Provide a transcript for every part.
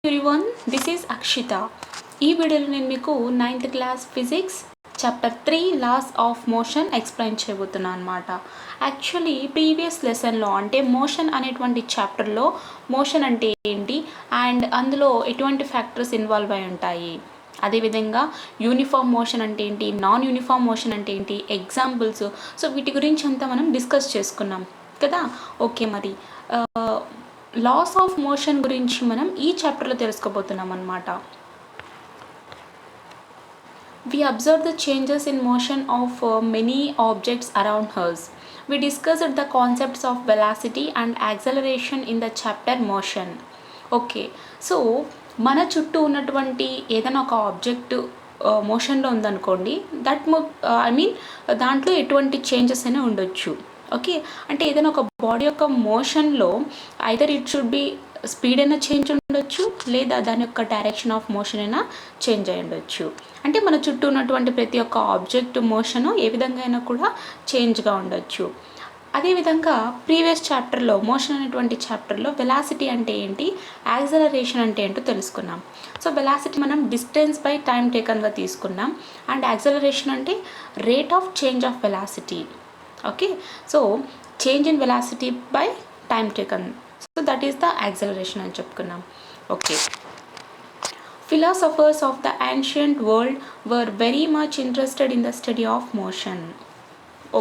Everyone, this is Akshita. ఈ వీడియోలో నేను మీకు 9th class physics chapter 3 laws of motion explain చేయబోతున్నాను అనమాట. యాక్చువల్లీ ప్రీవియస్ లెసన్లో అంటే మోషన్ అనేటువంటి చాప్టర్లో మోషన్ అంటే ఏంటి అండ్ అందులో ఎటువంటి ఫ్యాక్టర్స్ ఇన్వాల్వ్ అయి ఉంటాయి, అదేవిధంగా యూనిఫామ్ మోషన్ అంటే ఏంటి, నాన్ యూనిఫామ్ మోషన్ అంటే ఏంటి, ఎగ్జాంపుల్స్, సో వీటి గురించి అంతా మనం డిస్కస్ చేసుకున్నాం కదా. ఓకే, మరి లాస్ ఆఫ్ మోషన్ గురించి మనం ఈ చాప్టర్లో తెలుసుకోబోతున్నాం అనమాట. We observe the changes in motion of many objects around us. We discussed the concepts of velocity and acceleration in the chapter motion. Okay, so మన చుట్టూ ఉన్నటువంటి ఏదైనా ఒక ఆబ్జెక్ట్ మోషన్లో ఉందనుకోండి, దాంట్లో ఎటువంటి చేంజెస్ అయినా ఉండొచ్చు. ఓకే, అంటే ఏదైనా ఒక బాడీ యొక్క మోషన్లో either it should be speed అయినా చేంజ్ ఉండొచ్చు, లేదా దాని యొక్క డైరెక్షన్ ఆఫ్ మోషన్ అయినా చేంజ్ అయి ఉండొచ్చు. అంటే మన చుట్టూ ఉన్నటువంటి ప్రతి ఒక్క ఆబ్జెక్ట్ మోషను ఏ విధంగా అయినా కూడా చేంజ్గా ఉండొచ్చు. అదేవిధంగా ప్రీవియస్ చాప్టర్లో మోషన్ అనేటువంటి చాప్టర్లో వెలాసిటీ అంటే ఏంటి, యాక్సలరేషన్ అంటే ఏంటో తెలుసుకున్నాం. సో వెలాసిటీ మనం డిస్టెన్స్ బై టైం టేకన్గా తీసుకున్నాం అండ్ యాక్సలరేషన్ అంటే rate of change of velocity. Okay, so change in velocity by time taken, so that is the acceleration అని చెప్పుకున్నాం. Okay, philosophers of the ancient world were very much interested in the study of motion.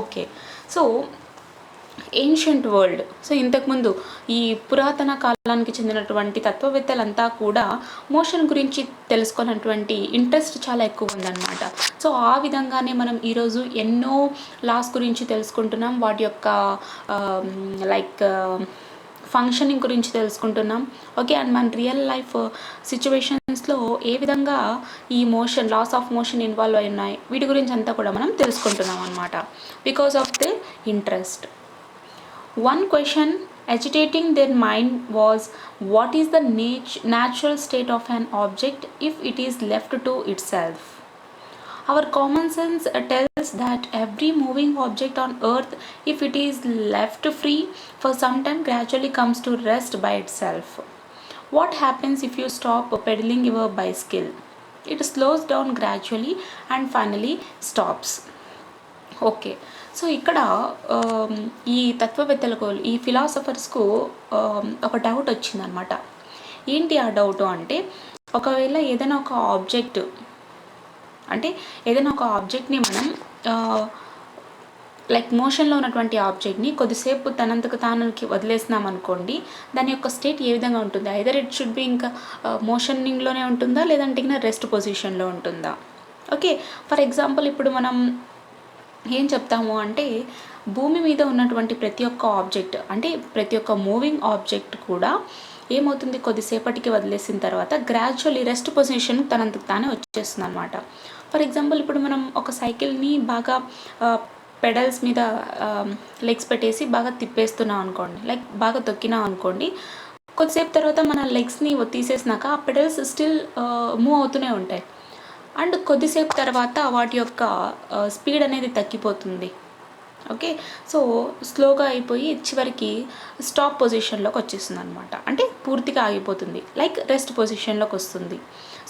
Okay, so ancient world, so ఇంతకుముందు ఈ పురాతన కాలానికి చెందినటువంటి తత్వవేత్తలంతా కూడా motion గురించి తెలుసుకోవాలన్నటువంటి interest చాలా ఎక్కువ ఉందన్నమాట. సో ఆ విధంగానే మనం ఈరోజు ఎన్నో లాస్ గురించి తెలుసుకుంటున్నాం, వాటి యొక్క ఫంక్షనింగ్ గురించి తెలుసుకుంటున్నాం. ఓకే, అండ్ మన రియల్ లైఫ్ సిచ్యువేషన్స్లో ఏ విధంగా ఈ motion, laws of motion involve అయి ఉన్నాయి, వీటి గురించి అంతా కూడా మనం తెలుసుకుంటున్నాం అనమాట, because of the interest. One question agitating their mind was, what is the natural state of an object if it is left to itself? Our common sense tells that every moving object on earth, if it is left free for some time, gradually comes to rest by itself. What happens if you stop pedaling your bicycle? It slows down gradually and finally stops. Okay, so ఇక్కడ ఈ తత్వవేత్తలకు, ఈ ఫిలాసఫర్స్కు ఒక doubt వచ్చిందనమాట. ఏంటి ఆ doubt అంటే, ఒకవేళ ఏదైనా ఒక ఆబ్జెక్ట్, అంటే ఏదైనా ఒక ఆబ్జెక్ట్ని మనం మోషన్లో ఉన్నటువంటి ఆబ్జెక్ట్ని కొద్దిసేపు తనంతకు తానుకి వదిలేసినాం అనుకోండి, దాని యొక్క స్టేట్ ఏ విధంగా ఉంటుంది, ఐదర్ ఇట్ షుడ్ బి ఇంకా మోషనింగ్లోనే ఉంటుందా, లేదంటే ఇంకా రెస్ట్ పొజిషన్లో ఉంటుందా. ఓకే, ఫర్ ఎగ్జాంపుల్ ఇప్పుడు మనం ఏం చెప్తాము అంటే, భూమి మీద ఉన్నటువంటి ప్రతి ఒక్క ఆబ్జెక్ట్, అంటే ప్రతి ఒక్క మూవింగ్ ఆబ్జెక్ట్ కూడా ఏమవుతుంది, కొద్దిసేపటికి వదిలేసిన తర్వాత గ్రాడ్యువల్లీ రెస్ట్ పొజిషన్ తనంతకు తానే వచ్చేస్తుంది అనమాట. ఫర్ ఎగ్జాంపుల్ ఇప్పుడు మనం ఒక సైకిల్ని బాగా పెడల్స్ మీద లెగ్స్ పెట్టేసి బాగా తిప్పేస్తున్నాం అనుకోండి, బాగా తొక్కినాం అనుకోండి, కొద్దిసేపు తర్వాత మన లెగ్స్ని తీసేసినాక ఆ పెడల్స్ స్టిల్ మూవ్ అవుతూనే ఉంటాయి అండ్ కొద్దిసేపు తర్వాత వాటి యొక్క స్పీడ్ అనేది తగ్గిపోతుంది. ఓకే, సో స్లోగా అయిపోయి చివరికి స్టాప్ పొజిషన్లోకి వచ్చేస్తుంది అనమాట, అంటే పూర్తిగా ఆగిపోతుంది, రెస్ట్ పొజిషన్లోకి వస్తుంది.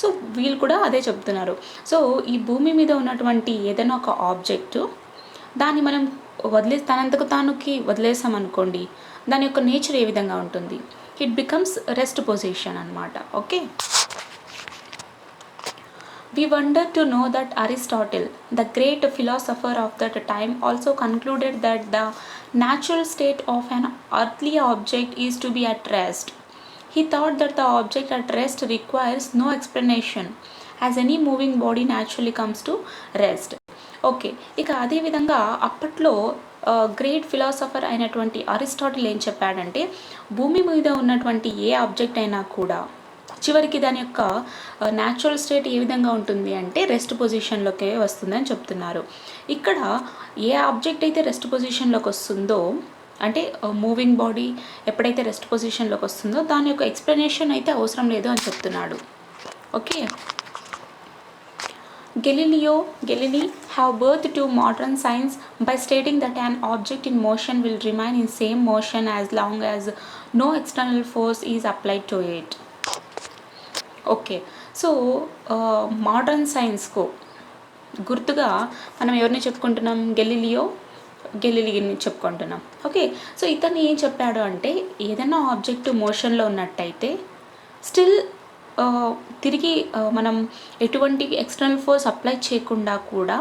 సో వీళ్ళు కూడా అదే చెప్తున్నారు. సో ఈ భూమి మీద ఉన్నటువంటి ఏదైనా ఒక ఆబ్జెక్టు, దాన్ని మనం తనంతకు తానుకి వదిలేసామనుకోండి, దాని యొక్క నేచర్ ఏ విధంగా ఉంటుంది, ఇట్ బికమ్స్ రెస్ట్ పొజిషన్ అనమాట. Okay, we wonder to know that Aristotle, the great philosopher of that time, also concluded that the natural state of an earthly object is to be at rest. He thought that the object at rest requires no explanation, as any moving body naturally comes to rest. Okay, ఇక అదేవిధంగా అప్పట్లో great philosopher అయినటువంటి Aristotle ఏం చెప్పాడంటే, భూమి మీద ఉన్నటువంటి ఏ object అయినా కూడా చివరికి దాని యొక్క న్యాచురల్ స్టేట్ ఏ విధంగా ఉంటుంది అంటే రెస్ట్ పొజిషన్లోకే వస్తుందని చెప్తున్నారు. ఇక్కడ ఏ ఆబ్జెక్ట్ అయితే రెస్ట్ పొజిషన్లోకి వస్తుందో, అంటే మూవింగ్ బాడీ ఎప్పుడైతే రెస్ట్ పొజిషన్లోకి వస్తుందో దాని యొక్క ఎక్స్ప్లెనేషన్ అయితే అవసరం లేదు అని చెప్తున్నాడు. Okay, Galilei have birthed to modern science by stating that an object in motion will remain in same motion as long as no external force is applied to it. Okay. So, modern సైన్స్‌కు గుర్తుగా మనం ఎవరిని చెప్పుకుంటున్నాం? గెలీలియోని చెప్పుకుంటున్నాం. Okay. So, ఇతను ఏం చెప్పాడు అంటే, ఏదైనా ఆబ్జెక్ట్ మోషన్‌లో ఉన్నట్టయితే స్టిల్ తిరిగి మనం ఎటువంటి ఎక్స్టర్నల్ ఫోర్స్ అప్లై చేయకుండా కూడా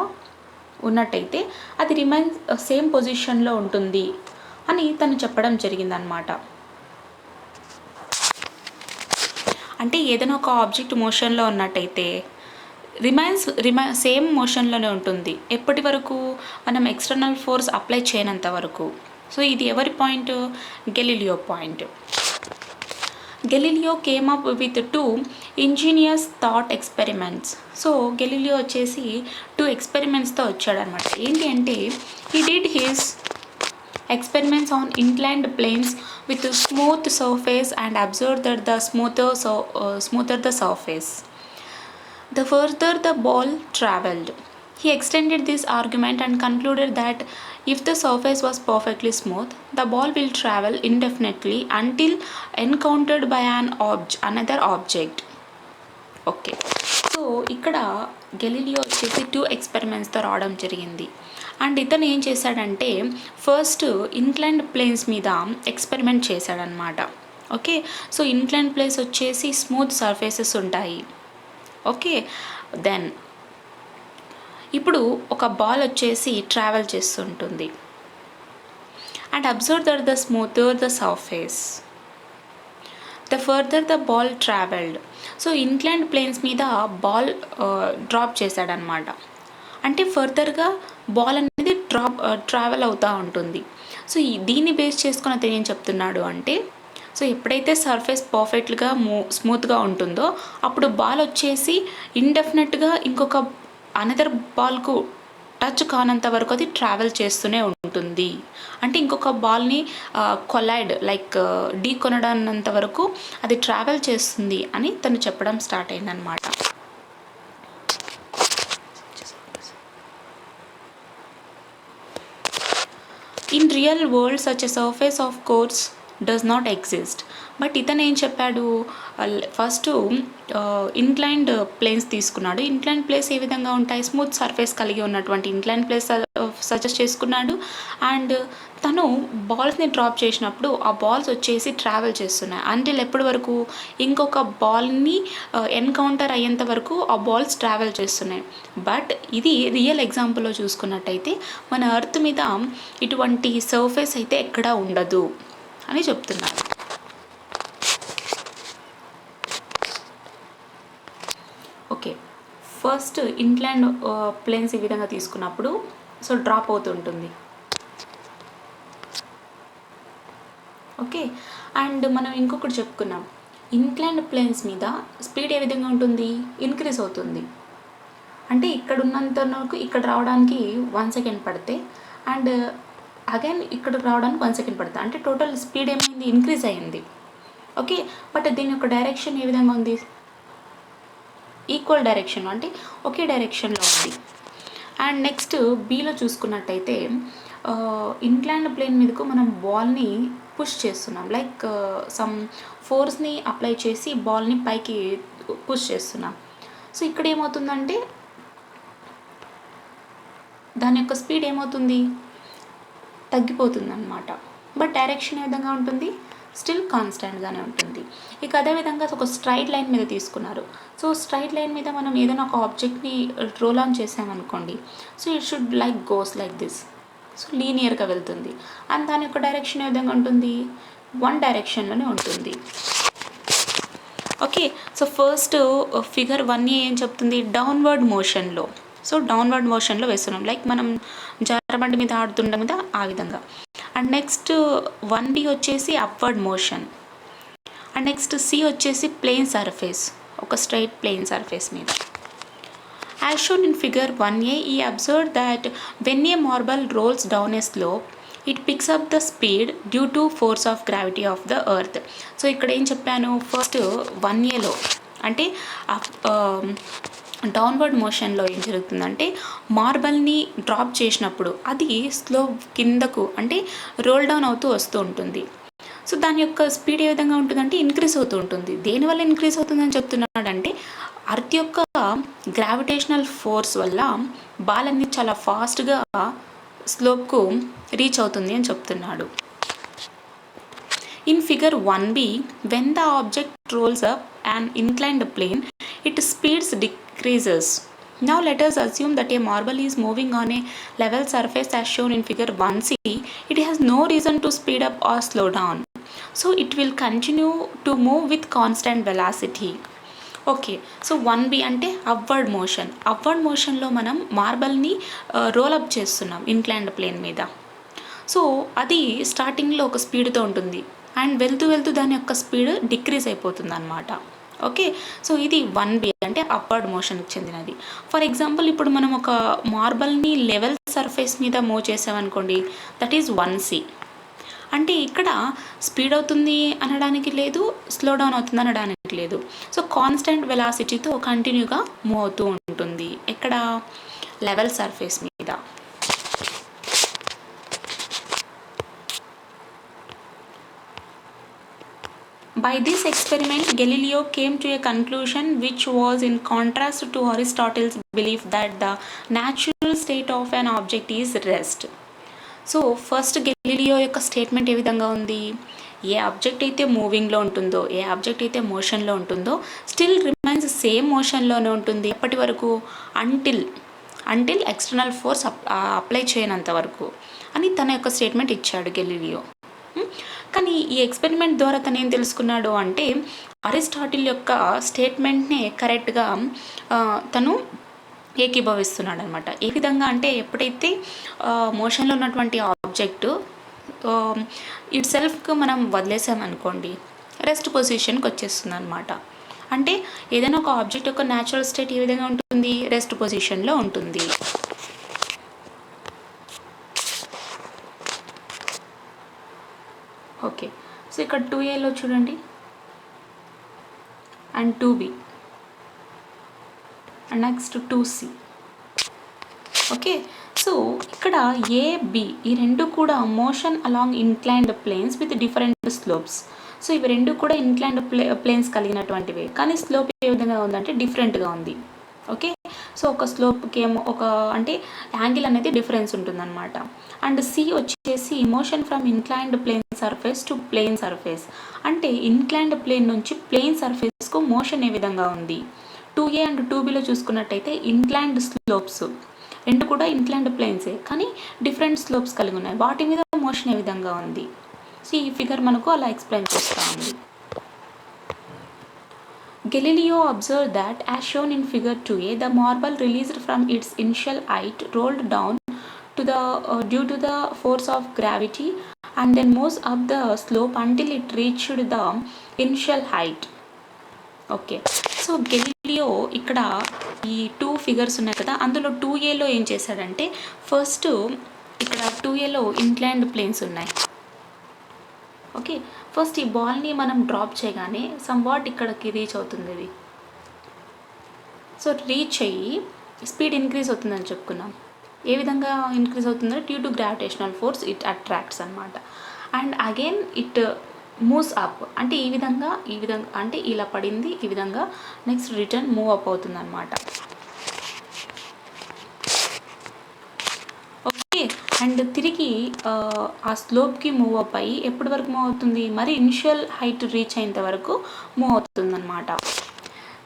ఉన్నట్టయితే అది రిమైన్స్ సేమ్ పొజిషన్లో ఉంటుంది అని తను చెప్పడం జరిగిందనమాట. అంటే ఏదైనా ఒక ఆబ్జెక్ట్ మోషన్లో ఉన్నట్టయితే సేమ్ మోషన్లోనే ఉంటుంది ఎప్పటి వరకు? మనం ఎక్స్టర్నల్ ఫోర్స్ అప్లై చేయనంత వరకు. సో ఇది ఎవరి point? Galileo point. Galileo came up with 2 ingenious thought experiments. So Galileo వచ్చేసి 2 ఎక్స్పెరిమెంట్స్తో వచ్చాడనమాట. ఏంటి అంటే, he did his experiments on inclined planes with a smooth surface and observed that the smoother the surface, the further the ball travelled. He extended this argument and concluded that if the surface was perfectly smooth, the ball will travel indefinitely until encountered by another object. Okay. So ఇక్కడ Galileo వచ్చేసి 2 ఎక్స్పెరిమెంట్స్తో రావడం జరిగింది. And ఇతను ఏం చేశాడంటే, first inclined planes మీద experiment చేశాడనమాట. ఓకే. సో ఇన్క్లైన్డ్ ప్లేస్ వచ్చేసి స్మూత్ సర్ఫేసెస్ ఉంటాయి. ఓకే. దెన్ ఇప్పుడు ఒక బాల్ వచ్చేసి ట్రావెల్ చేస్తుంటుంది. And observe that the smoother the surface, the further the ball travelled. So inclined planes మీద బాల్ డ్రాప్ చేశాడనమాట. అంటే ఫర్దర్గా బాల్ అనేది ట్రావెల్ అవుతూ ఉంటుంది. సో దీన్ని బేస్ చేసుకుని అతను ఏం చెప్తున్నాడు అంటే, సో ఎప్పుడైతే సర్ఫేస్ పర్ఫెక్ట్గా స్మూత్గా ఉంటుందో అప్పుడు బాల్ వచ్చేసి ఇండెఫినెట్గా ఇంకొక అనదర్ బాల్కు టచ్ కానంత వరకు అది ట్రావెల్ చేస్తూనే ఉంటుంది. అంటే ఇంకొక బాల్ని కొలైడ్ ఢీ కొనడాన్నంత వరకు అది ట్రావెల్ చేస్తుంది అని తను చెప్పడం స్టార్ట్ అయిందనమాట. In real world such a surface of course does not exist. But ఇతను ఏం చెప్పాడు, ఫస్ట్ ఇన్క్లైన్డ్ ప్లేన్స్ తీసుకున్నాడు. ఇన్క్లైన్డ్ ప్లేస్ ఏ విధంగా ఉంటాయి? స్మూత్ సర్ఫేస్ కలిగి ఉన్నటువంటి ఇన్క్లైన్డ్ ప్లేస్ సజెస్ట్ చేసుకున్నాడు. అండ్ తను బాల్స్ని డ్రాప్ చేసినప్పుడు ఆ బాల్స్ వచ్చేసి ట్రావెల్ చేస్తున్నాయి అంటిల్ ఎప్పటి వరకు? ఇంకొక బాల్ని ఎన్కౌంటర్ అయ్యేంత వరకు ఆ బాల్స్ ట్రావెల్ చేస్తున్నాయి. బట్ ఇది రియల్ ఎగ్జాంపుల్లో చూసుకున్నట్టయితే మన ఎర్త్ మీద ఇటువంటి సర్ఫేస్ అయితే ఎక్కడా ఉండదు అని చెప్తున్నారు. ఓకే. ఫస్ట్ ఇన్క్లైన్డ్ ప్లేన్స్ ఈ విధంగా తీసుకున్నప్పుడు సో డ్రాప్ అవుతుంటుంది. ఓకే. అండ్ మనం ఇంకొకటి చెప్పుకున్నాం, ఇన్క్లైన్డ్ ప్లేన్స్ మీద స్పీడ్ ఏ విధంగా ఉంటుంది? ఇంక్రీజ్ అవుతుంది. అంటే ఇక్కడ ఉన్నంత వరకు ఇక్కడ రావడానికి 1 సెకండ్ పడితే అండ్ అగైన్ ఇక్కడ రావడానికి 1 సెకండ్ పడుతుంది. అంటే టోటల్ స్పీడ్ ఏమైంది? ఇంక్రీజ్ అయింది. ఓకే. బట్ దీని యొక్క డైరెక్షన్ ఏ విధంగా ఉంది? ఈక్వల్ డైరెక్షన్, అంటే ఒకే డైరెక్షన్లో ఉంది. అండ్ నెక్స్ట్ బీలో చూసుకున్నట్టయితే ఇన్క్లైన్డ్ ప్లేన్ మీదకు మనం బాల్ని పుష్ చేస్తున్నాం, సమ్ ఫోర్స్ని అప్లై చేసి బాల్ని పైకి పుష్ చేస్తున్నాం. సో ఇక్కడ ఏమవుతుందంటే దాని యొక్క స్పీడ్ ఏమవుతుంది? తగ్గిపోతుంది అన్నమాట. బట్ డైరెక్షన్ ఏ విధంగా ఉంటుంది? స్టిల్ కాన్స్టెంట్గానే ఉంటుంది. ఇక అదేవిధంగా ఒక స్ట్రైట్ లైన్ మీద తీసుకున్నారు. సో స్ట్రైట్ లైన్ మీద మనం ఏదైనా ఒక ఆబ్జెక్ట్ని రోల్ ఆన్ చేసామనుకోండి, so it should goes like this. So లీనియర్గా వెళ్తుంది. అండ్ దాని యొక్క డైరెక్షన్ ఏ విధంగా ఉంటుంది? 1 డైరెక్షన్లోనే ఉంటుంది. ఓకే. సో ఫస్ట్ ఫిగర్ 1 ఏం చెప్తుంది? డౌన్వర్డ్ మోషన్లో. సో డౌన్వర్డ్ మోషన్లో వేస్తున్నాం, మనం జారబండి మీద ఆడుతుండడం మీద ఆ విధంగా. అండ్ నెక్స్ట్ 1B వచ్చేసి upward motion. And next C వచ్చేసి ప్లేన్ సర్ఫేస్, ఒక స్ట్రైట్ ప్లేన్ సర్ఫేస్ మీద. As shown in figure 1A, we observe that when a marble rolls down a slope it picks up the speed due to force of gravity of the earth. So ఇక్కడ ఏం చెప్పాను? First 1Aలో అంటే downward మోషన్లో ఏం జరుగుతుందంటే మార్బల్ని drop చేసినప్పుడు అది slow కిందకు అంటే రోల్ డౌన్ అవుతూ వస్తూ ఉంటుంది. సో దాని యొక్క స్పీడ్ ఏ విధంగా ఉంటుందంటే ఇంక్రీజ్ అవుతూ ఉంటుంది. దేనివల్ల ఇంక్రీజ్ అవుతుందని చెప్తున్నాడంటే అర్త్ యొక్క గ్రావిటేషనల్ ఫోర్స్ వల్ల బాల్ అనేది చాలా ఫాస్ట్గా స్లోప్కు రీచ్ అవుతుంది అని చెప్తున్నాడు. In figure 1b, when the object rolls up an inclined plane, its speed decreases. Now let us assume that a marble is moving on a level surface as shown in figure 1c. It has no reason to speed up or slow down. So it will continue to move with constant velocity. Okay, so 1b అంటే upward motion. Upward మోషన్లో మనం మార్బల్ని roll-up చేస్తున్నాం inclined plane మీద. So అది స్టార్టింగ్లో ఒక స్పీడ్తో ఉంటుంది అండ్ వెళ్తూ వెళ్తూ దాని యొక్క స్పీడ్ డిక్రీజ్ అయిపోతుంది అనమాట. ఓకే, సో ఇది 1b అంటే అప్వర్డ్ మోషన్కి చెందినది. ఫర్ ఎగ్జాంపుల్ ఇప్పుడు మనం ఒక మార్బల్ని లెవెల్ సర్ఫేస్ మీద మూవ్ చేసామనుకోండి, దట్ ఈజ్ 1c. అంటే ఇక్కడ స్పీడ్ అవుతుంది అనడానికి లేదు, స్లో డౌన్ అవుతుంది అనడానికి లేదు. సో కాన్స్టెంట్ వెలాసిటీతో కంటిన్యూగా మూవ్ అవుతూ ఉంటుంది. ఎక్కడ? లెవెల్ సర్ఫేస్ మీద. By this experiment, Galileo came to a conclusion which was in contrast to Aristotle's belief that the natural state of an object is rest. So first Galileo యొక్క statement ఏ విధంగా ఉంది? ఏ object అయితే మూవింగ్లో ఉంటుందో, ఏ object అయితే మోషన్లో ఉంటుందో still remains same మోషన్లోనే ఉంటుంది ఎప్పటి వరకు? అంటిల్ ఎక్స్టర్నల్ ఫోర్స్ అప్లై చేయనంత వరకు అని తన యొక్క స్టేట్మెంట్ ఇచ్చాడు గెలీలియో. కానీ ఈ ఎక్స్పెరిమెంట్ ద్వారా తను ఏం తెలుసుకున్నాడు అంటే అరిస్టాటిల్ యొక్క స్టేట్మెంట్నే కరెక్ట్గా తను ఏకీభవిస్తున్నాడు అనమాట. ఏ విధంగా అంటే ఎప్పుడైతే మోషన్లో ఉన్నటువంటి ఆబ్జెక్టు ఇట్ సెల్ఫ్కి మనం వదిలేసామనుకోండి, రెస్ట్ పొజిషన్కి వచ్చేస్తుంది అనమాట. అంటే ఏదైనా ఒక ఆబ్జెక్ట్ యొక్క న్యాచురల్ స్టేట్ ఏ విధంగా ఉంటుంది? రెస్ట్ పొజిషన్లో ఉంటుంది. ఓకే, సో ఇక్కడ 2aలో చూడండి and 2b and next 2c. Okay, so ఇక్కడ AB ఈ రెండు కూడా motion along inclined planes with different slopes. So ఇవి రెండు కూడా ఇన్క్లైన్డ్ ప్లేన్స్ కలిగినటువంటివి, కానీ స్లోప్ ఏ విధంగా ఉందంటే డిఫరెంట్గా ఉంది. ఓకే, సో ఒక స్లోప్కి ఏమో ఒక అంటే యాంగిల్ అనేది డిఫరెన్స్ ఉంటుందన్నమాట. అండ్ C వచ్చేసి motion from inclined plane surface to plane surface, అంటే ఇన్క్లైన్డ్ ప్లేన్ నుంచి ప్లేన్ సర్ఫేస్కు మోషన్ ఏ విధంగా ఉంది. 2a అండ్ 2bలో చూసుకున్నట్టయితే ఇన్క్లైన్డ్ స్లోప్స్ రెండు కూడా ఇన్క్లైన్డ్ ప్లేన్సే, కానీ డిఫరెంట్ స్లోప్స్ కలిగి ఉన్నాయి. వాటి మీద మోషన్ ఏ విధంగా ఉంది. సో ఈ ఫిగర్ మనకు అలా ఎక్స్ప్లెయిన్ చేస్తూ ఉంది. Galileo observed that, as shown in figure 2a, the marble released from its initial height rolled down to the due to the force of gravity and then moves up the slope until it reached the initial height. Okay, so Galileo ఇక్కడ ఈ 2 figures ఉన్నాయి కదా, అందులో 2aలో ఏం చేశాడంటే first ఇక్కడ 2aలో inclined planes ఉన్నాయి. Okay, first ఈ బాల్ని మనం డ్రాప్ చేయగానే సమ్వాట్ ఇక్కడికి రీచ్ అవుతుంది ఇది. సో రీచ్ అయ్యి స్పీడ్ ఇంక్రీజ్ అవుతుందని చెప్పుకున్నాం. ఏ విధంగా ఇంక్రీజ్ అవుతుందంటే due to gravitational force it attracts అనమాట. And again it moves up, అంటే ఈ విధంగా అంటే ఇలా పడింది, ఈ విధంగా నెక్స్ట్ రిటర్న్ మూవ్ అప్ అవుతుంది అనమాట. ఓకే, అండ్ తిరిగి ఆ స్లోప్కి మూవ్ అప్ అయ్యి ఎప్పటి వరకు మూవ్ అవుతుంది? మరి ఇనిషియల్ హైట్ రీచ్ అయ్యేంత వరకు మూవ్ అవుతుంది అనమాట.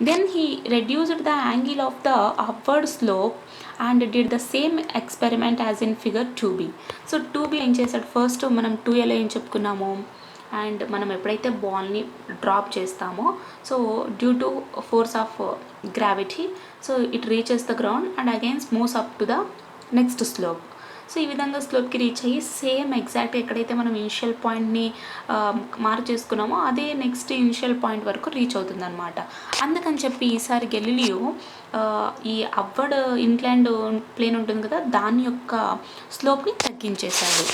Then he reduced the angle of the upward slope and did the same experiment as in figure 2b. So 2b ఏం చేశాడు? ఫస్ట్ మనం 2aలో ఏం చెప్పుకున్నాము, అండ్ మనం ఎప్పుడైతే బాల్ని డ్రాప్ చేస్తామో so due to force of gravity so it reaches the ground and against moves up to the next slope. So ఈ విధంగా స్లోప్కి రీచ్ అయ్యి సేమ్ ఎగ్జాక్ట్ ఎక్కడైతే మనం ఇనిషియల్ పాయింట్ని మార్క్ చేసుకున్నామో అదే నెక్స్ట్ ఇనిషియల్ పాయింట్ వరకు రీచ్ అవుతుంది అనమాట. అందుకని చెప్పి ఈసారి గెలీలియో ఈ అప్వర్డ్ ఇన్క్లైన్డ్ ప్లేన్ ఉంటుంది కదా, దాని యొక్క స్లోప్ని తగ్గించేశాడు.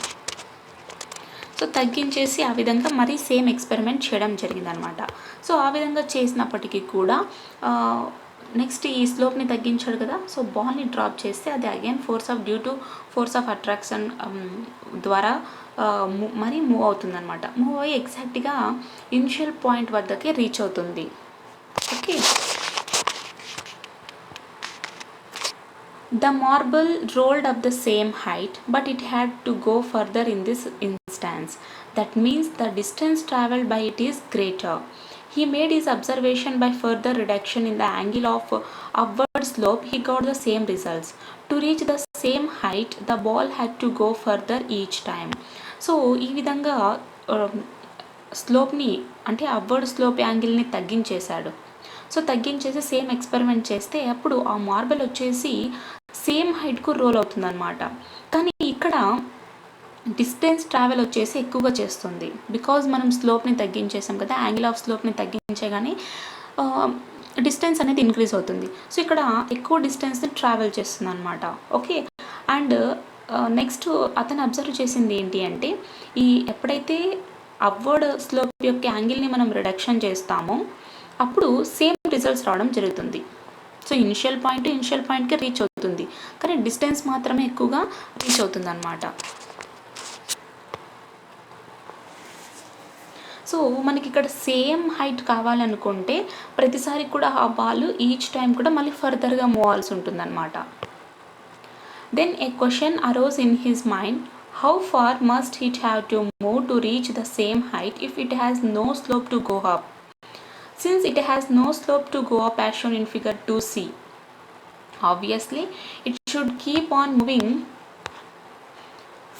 సో తగ్గించేసి ఆ విధంగా మరీ సేమ్ ఎక్స్పెరిమెంట్ చేయడం జరిగిందనమాట. సో ఆ విధంగా చేసినప్పటికీ కూడా నెక్స్ట్ ఈ స్లోప్ని తగ్గించాడు కదా, సో బాల్ని డ్రాప్ చేస్తే అది అగైన్ ఫోర్స్ ఆఫ్ అట్రాక్షన్ ద్వారా మరి మూవ్ అవుతుందన్నమాట. మూవ్ అయ్యి ఎగ్జాక్ట్గా ఇనిషియల్ పాయింట్ వద్దకే రీచ్ అవుతుంది. Okay, the marble rolled up the same height, but it had to go further in this instance. That means the distance traveled by it is greater. He made his observation by further reduction in the angle of upward slope. He got the same results. To reach the same height, the ball had to go further each time. So ఈ విధంగా స్లోప్ని అంటే upward slope యాంగిల్ని తగ్గించేశాడు. So తగ్గించేసి same experiment చేస్తే అప్పుడు ఆ మార్బల్ వచ్చేసి సేమ్ హైట్కు రోల్ అవుతుందన్నమాట. కానీ ఇక్కడ డిస్టెన్స్ ట్రావెల్ వచ్చేసి ఎక్కువగా చేస్తుంది, బికాజ్ మనం స్లోప్ని తగ్గించేసాం కదా, యాంగిల్ ఆఫ్ స్లోప్ని తగ్గించగానే డిస్టెన్స్ అనేది ఇంక్రీజ్ అవుతుంది. సో ఇక్కడ ఎక్కువ డిస్టెన్స్ని ట్రావెల్ చేస్తుంది అనమాట. ఓకే, అండ్ నెక్స్ట్ అతను అబ్జర్వ్ చేసింది ఏంటి అంటే ఎప్పుడైతే అప్వర్డ్ స్లోప్ యొక్క యాంగిల్ని మనం రిడక్షన్ చేస్తామో అప్పుడు సేమ్ రిజల్ట్స్ రావడం జరుగుతుంది. సో ఇనిషియల్ పాయింట్కి రీచ్ అవుతుంది, కానీ డిస్టెన్స్ మాత్రమే ఎక్కువగా రీచ్ అవుతుంది అనమాట. సో మనకి ఇక్కడ సేమ్ హైట్ కావాలనుకుంటే ప్రతిసారి కూడా ఆ బాల్ ఈచ్ టైం కూడా మళ్ళీ ఫర్దర్గా మూవ్ అవ్వాల్సి ఉంటుంది అనమాట. Then a question arose in his mind, how far must it have to move to reach the same height if it has no slope to go up? Since it has no slope to go up as shown in figure 2c, obviously it should keep on moving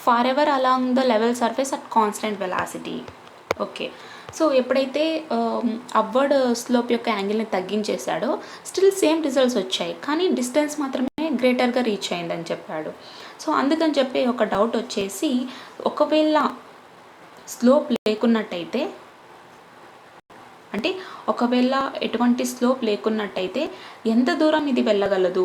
forever along the level surface at constant velocity. Okay, so ఎప్పుడైతే upward slope యొక్క యాంగిల్ని తగ్గించేశాడో still same results వచ్చాయి, కానీ distance మాత్రమే గ్రేటర్గా reach అయిందని చెప్పాడు. So అందుకని చెప్పి ఒక డౌట్ వచ్చేసి, ఒకవేళ స్లోప్ లేకున్నట్టయితే అంటే ఒకవేళ ఎటువంటి స్లోప్ లేకున్నట్టయితే ఎంత దూరం ఇది వెళ్ళగలదు,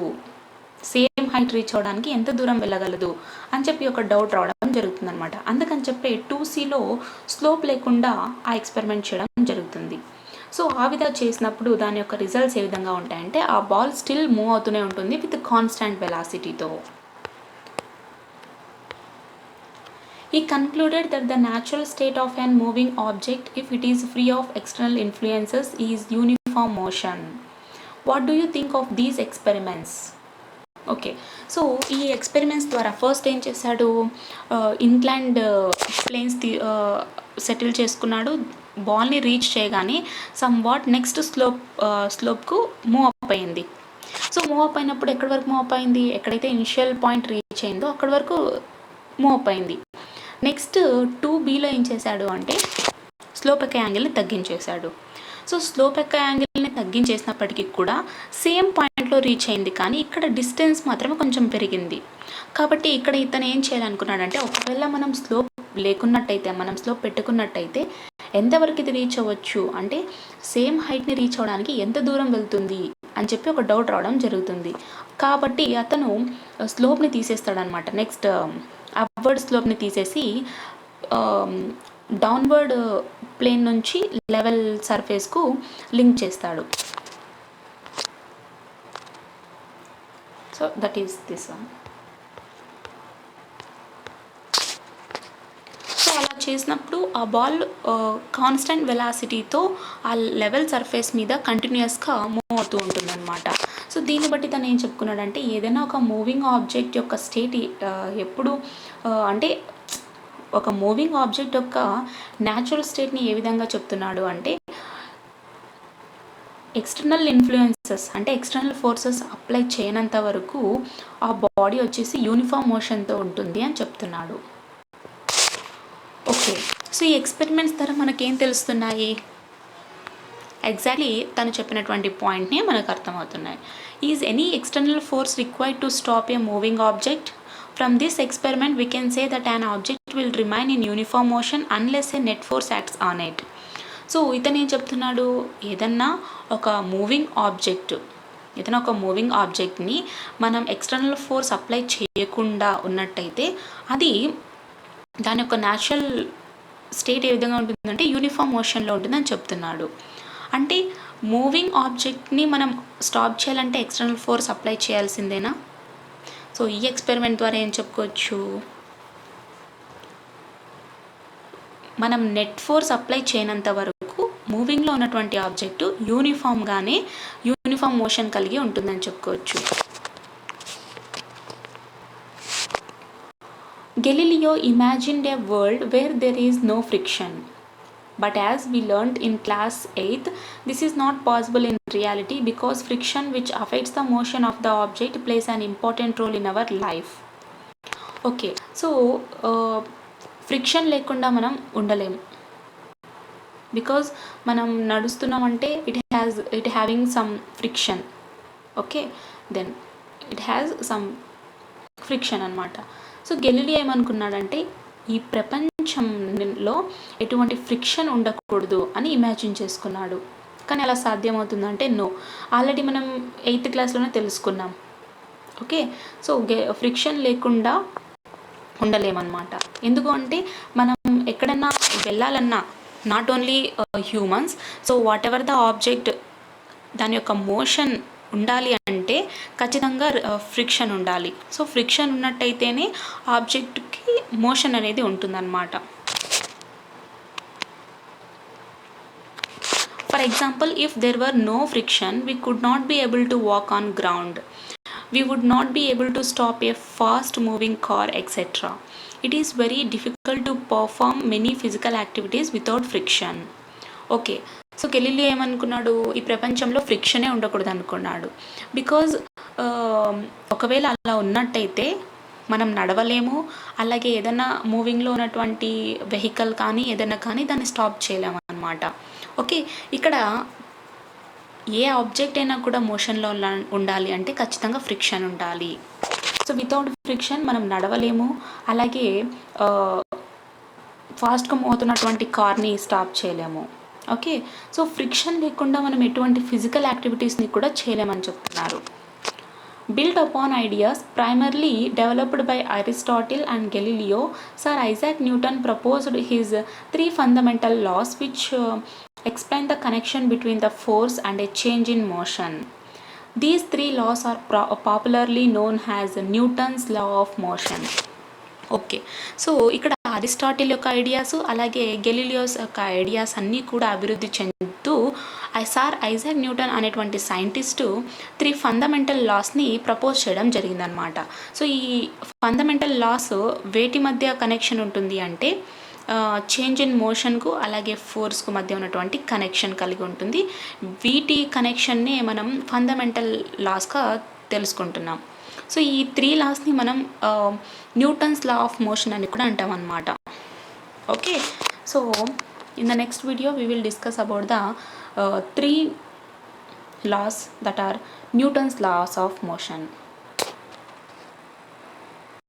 సేమ్ హైట్ రీచ్ అవడానికి ఎంత దూరం వెళ్ళగలదు అని చెప్పి ఒక డౌట్ రావడం జరుగుతుందన్నమాట. అందుకని చెప్పి 2cలో స్లోప్ లేకుండా ఆ ఎక్స్పెరిమెంట్ చేయడం జరుగుతుంది. సో ఆ విధంగా చేసినప్పుడు దాని యొక్క రిజల్ట్స్ ఏ విధంగా ఉంటాయంటే ఆ బాల్ స్టిల్ మూవ్ అవుతూనే ఉంటుంది విత్ కాన్స్టాంట్ వెలాసిటీతో. He concluded that the natural state of an moving object, if it is free of external influences, is uniform motion. What do you think of these experiments? Okay, so ఈ experiments ద్వారా first ఏం చేశాడు, inclined planes settle చేసుకున్నాడు. బాల్ని reach చేయగానే somewhat next స్లోప్కు move up అయింది. So move up అయినప్పుడు ఎక్కడి వరకు మూవ్ అప్ అయింది, ఎక్కడైతే ఇనిషియల్ పాయింట్ రీచ్ అయిందో అక్కడి వరకు మూవ్ అప్ అయింది. నెక్స్ట్ 2bలో ఏం చేశాడు అంటే స్లోప్ యొక్క యాంగిల్ని తగ్గించేశాడు. సో స్లోప్ యొక్క యాంగిల్ని తగ్గించేసినప్పటికీ కూడా సేమ్ పాయింట్లో రీచ్ అయింది, కానీ ఇక్కడ డిస్టెన్స్ మాత్రమే కొంచెం పెరిగింది. కాబట్టి ఇక్కడ ఇతను ఏం చేయాలనుకున్నాడంటే ఒకవేళ మనం స్లోప్ లేకున్నట్టయితే, మనం స్లోప్ పెట్టుకున్నట్టయితే ఎంతవరకు ఇది రీచ్ అవ్వచ్చు అంటే సేమ్ హైట్ని రీచ్ అవ్వడానికి ఎంత దూరం వెళ్తుంది అని చెప్పి ఒక డౌట్ రావడం జరుగుతుంది. కాబట్టి అతను స్లోప్ని తీసేస్తాడనమాట. నెక్స్ట్ అప్వర్డ్ స్లోప్ని తీసేసి డౌన్వర్డ్ ప్లేన్ నుంచి లెవెల్ సర్ఫేస్కు లింక్ చేస్తాడు. So that is this one. So అలా చేసినప్పుడు ఆ బాల్ కాన్స్టెంట్ వెలాసిటీతో ఆ లెవెల్ సర్ఫేస్ మీద కంటిన్యూస్గా మూవ్ అవుతూ ఉంటుందన్నమాట. సో దీన్ని బట్టి తను ఏం చెప్పుకున్నాడంటే ఏదైనా ఒక మూవింగ్ ఆబ్జెక్ట్ యొక్క స్టేట్ ఎప్పుడు అంటే ఒక మూవింగ్ ఆబ్జెక్ట్ యొక్క న్యాచురల్ స్టేట్ని ఏ విధంగా చెప్తున్నాడు అంటే ఎక్స్టర్నల్ ఇన్ఫ్లుయెన్సెస్ అంటే ఎక్స్టర్నల్ ఫోర్సెస్ అప్లై చేయనంత వరకు ఆ బాడీ వచ్చేసి యూనిఫామ్ మోషన్తో ఉంటుంది అని చెప్తున్నాడు. ఓకే, సో ఈ ఎక్స్పెరిమెంట్స్ ద్వారా మనకేం తెలుస్తున్నాయి, ఎగ్జాక్ట్లీ తను చెప్పినటువంటి పాయింట్నే మనకు అర్థమవుతున్నాయి. Is any external force required to stop a moving object? From this experiment we can say that an object will remain in uniform motion unless a net force acts on it. So ఇతను ఏం చెప్తున్నాడు, ఏదన్నా ఒక moving ఆబ్జెక్ట్ని మనం external force apply చేయకుండా ఉన్నట్టయితే అది దాని యొక్క న్యాచురల్ స్టేట్ ఏ విధంగా ఉంటుందంటే యూనిఫామ్ మోషన్లో ఉంటుందని చెప్తున్నాడు. అంటే మూవింగ్ ఆబ్జెక్ట్ని మనం స్టాప్ చేయాలంటే ఎక్స్టర్నల్ ఫోర్స్ అప్లై చేయాల్సిందేనా? సో ఈ ఎక్స్పెరిమెంట్ ద్వారా ఏం చెప్పుకోవచ్చు, మనం నెట్ ఫోర్స్ అప్లై చేయనంత వరకు మూవింగ్లో ఉన్నటువంటి ఆబ్జెక్ట్ యూనిఫామ్ మోషన్ కలిగి ఉంటుందని చెప్పుకోవచ్చు. Galileo imagined a world where there is no friction. But as we learned in class 8th, this is not possible in reality because friction which affects the motion of the object plays an important role in our life. Okay, so friction లేకుండా మనం ఉండలేము. Because మనం నడుస్తున్నామంటే it having some friction. Okay, then it has some friction అనమాట. So Galileo ఏమనుకున్నాడంటే ఈ ప్రపంచంలో ఎటువంటి ఫ్రిక్షన్ ఉండకూడదు అని ఇమాజిన్ చేసుకున్నాడు. కానీ అలా సాధ్యమవుతుందంటే నో. ఆల్రెడీ మనం 8th క్లాస్లోనే తెలుసుకున్నాం. ఓకే, సో ఫ్రిక్షన్ లేకుండా ఉండలేమన్నమాట. ఎందుకు అంటే మనం ఎక్కడన్నా వెళ్ళాలన్నా not only humans, so whatever the object దాని యొక్క మోషన్ ఉండాలి అంటే ఖచ్చితంగా ఫ్రిక్షన్ ఉండాలి. సో ఫ్రిక్షన్ ఉన్నట్టయితేనే ఆబ్జెక్ట్కి మోషన్ అనేది ఉంటుందన్నమాట. For example, if there were no friction we could not be able to walk on ground, we would not be able to stop a fast moving car, etc. It is very difficult to perform many physical activities without friction. Okay, so Galileo ఏమనుకున్నాడు, ఈ ప్రపంచంలో ఫ్రిక్షనే ఉండకూడదు అనుకున్నాడు. Because ఒకవేళ అలా ఉన్నట్టయితే మనం నడవలేము, అలాగే ఏదైనా మూవింగ్లో ఉన్నటువంటి వెహికల్ కానీ ఏదైనా కానీ దాన్ని స్టాప్ చేయలేము అన్నమాట. ఓకే, ఇక్కడ ఏ ఆబ్జెక్ట్ అయినా కూడా మోషన్లో ఉండాలి అంటే ఖచ్చితంగా ఫ్రిక్షన్ ఉండాలి. సో వితౌట్ ఫ్రిక్షన్ మనం నడవలేము, అలాగే ఫాస్ట్గా మోతున్నటువంటి కార్ని స్టాప్ చేయలేము. ఓకే, సో ఫ్రిక్షన్ లేకుండా మనం ఎటువంటి ఫిజికల్ యాక్టివిటీస్ని కూడా చేయలేమని చెప్తున్నారు. Built upon ideas primarily developed by Aristotle and Galileo, Sir Isaac Newton proposed his 3 fundamental laws which explain the connection between the force and a change in motion. These 3 laws are popularly known as Newton's law of motion. Okay, so ఇక్కడ Aristotle యొక్క ideas అలాగే గెలీలియోస్ యొక్క ideas అన్నీ కూడా అభివృద్ధి చెందుతూ sir Isaac Newton అనేటువంటి scientist 3 fundamental లాస్ని propose చేయడం జరిగిందనమాట. సో ఈ ఫండమెంటల్ లాస్ వేటి మధ్య కనెక్షన్ ఉంటుంది అంటే చేంజ్ ఇన్ మోషన్కు అలాగే ఫోర్స్కు మధ్య ఉన్నటువంటి కనెక్షన్ కలిగి ఉంటుంది. వీటి కనెక్షన్నే మనం ఫండమెంటల్ లాస్గా తెలుసుకుంటున్నాం. సో ఈ 3 లాస్ని మనం న్యూటన్స్ లా ఆఫ్ మోషన్ అని కూడా అంటాం అన్నమాట. Okay, so in the next video we will discuss about the 3 laws that are Newton's laws of motion.